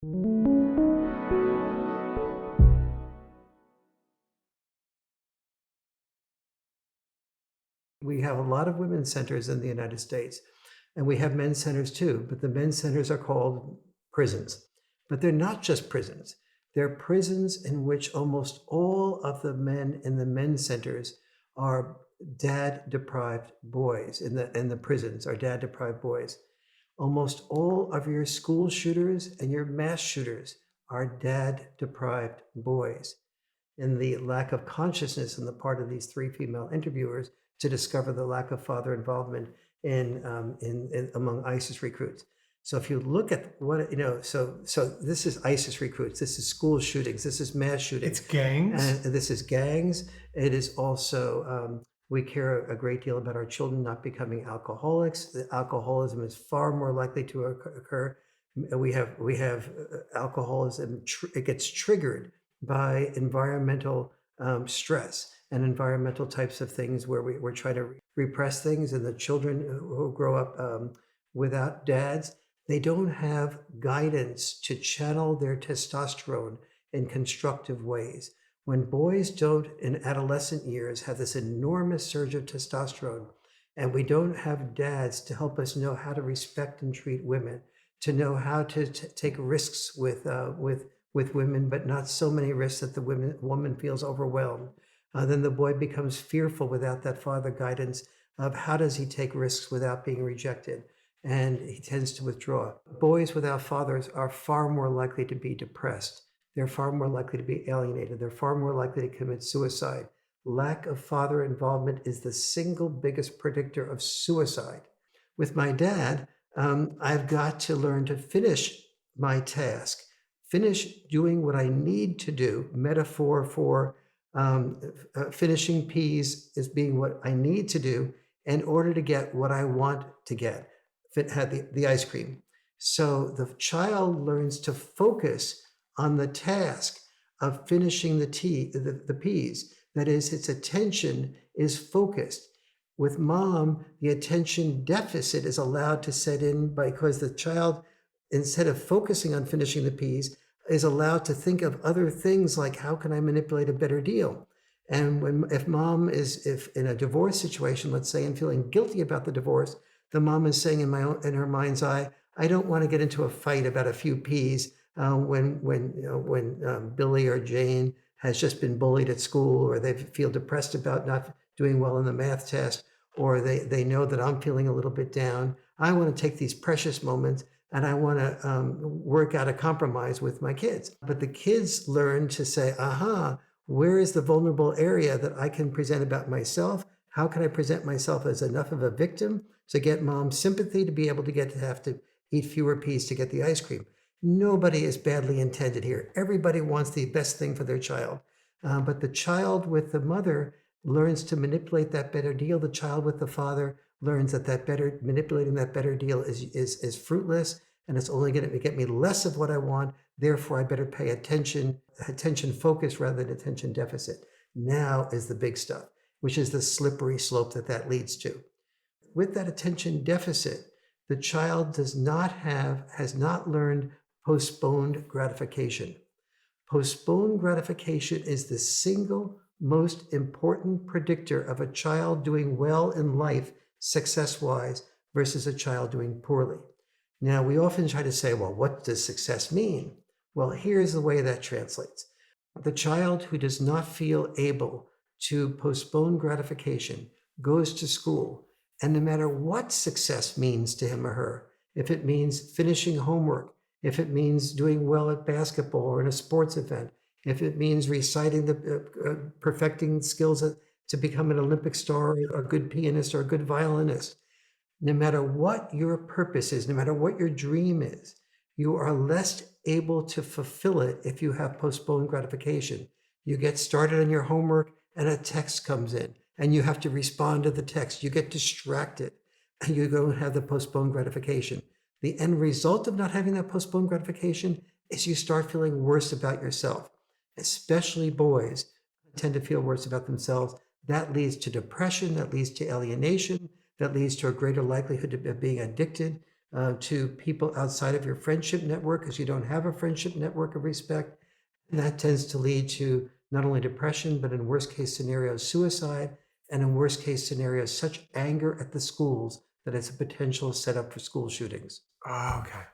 We have a lot of women's centers in the United States, and we have men's centers too, but the men's centers are called prisons. But they're not just prisons. They're prisons in which almost all of the men in the men's centers are dad-deprived boys. In the prisons are dad-deprived boys. Almost all of your school shooters and your mass shooters are dad-deprived boys. And the lack of consciousness on the part of these three female interviewers to discover the lack of father involvement in among ISIS recruits. So if you look at what, so this is ISIS recruits, this is school shootings, this is mass shootings. It's gangs. And this is gangs. It is also, we care a great deal about our children not becoming alcoholics. The alcoholism is far more likely to occur. We have alcoholism, it gets triggered by environmental stress and environmental types of things where we're trying to repress things. And the children who grow up without dads, they don't have guidance to channel their testosterone in constructive ways. When boys don't, in adolescent years, have this enormous surge of testosterone, and we don't have dads to help us know how to respect and treat women, to know how to take risks with women, but not so many risks that the woman feels overwhelmed. Then the boy becomes fearful without that father guidance of how does he take risks without being rejected, and he tends to withdraw. Boys without fathers are far more likely to be depressed. They're far more likely to be alienated. They're far more likely to commit suicide. Lack of father involvement is the single biggest predictor of suicide. With my dad, I've got to learn to finish my task, finish doing what I need to do. Metaphor for finishing peas is being what I need to do in order to get what I want to get, the ice cream. So the child learns to focus on the task of finishing the peas. That is, its attention is focused. With mom, the attention deficit is allowed to set in because the child, instead of focusing on finishing the peas, is allowed to think of other things like, how can I manipulate a better deal? And if mom is, if in a divorce situation, let's say, and feeling guilty about the divorce, the mom is saying in her mind's eye, I don't want to get into a fight about a few peas when Billy or Jane has just been bullied at school, or they feel depressed about not doing well in the math test, or they know that I'm feeling a little bit down. I want to take these precious moments and I want to work out a compromise with my kids. But the kids learn to say, aha, where is the vulnerable area that I can present about myself? How can I present myself as enough of a victim to get mom's sympathy to be able to have to eat fewer peas to get the ice cream? Nobody is badly intended here. Everybody wants the best thing for their child. But the child with the mother learns to manipulate that better deal. The child with the father learns that manipulating that better deal is fruitless, and it's only going to get me less of what I want. Therefore, I better pay attention focus rather than attention deficit. Now is the big stuff, which is the slippery slope that leads to. With that attention deficit, the child has not learned postponed gratification. Postponed gratification is the single most important predictor of a child doing well in life, success-wise, versus a child doing poorly. Now, we often try to say, well, what does success mean? Well, here's the way that translates. The child who does not feel able to postpone gratification goes to school, and no matter what success means to him or her, if it means finishing homework, if it means doing well at basketball or in a sports event, if it means reciting perfecting skills to become an Olympic star, or a good pianist or a good violinist, no matter what your purpose is, no matter what your dream is, you are less able to fulfill it if you have postponed gratification. You get started on your homework and a text comes in and you have to respond to the text. You get distracted and you don't have the postponed gratification. The end result of not having that postponed gratification is you start feeling worse about yourself. Especially boys tend to feel worse about themselves. That leads to depression, that leads to alienation, that leads to a greater likelihood of being addicted. to people outside of your friendship network because you don't have a friendship network of respect. And that tends to lead to not only depression, but in worst case scenarios, suicide, and in worst case scenarios, such anger at the schools that it's a potential setup for school shootings. Oh, okay.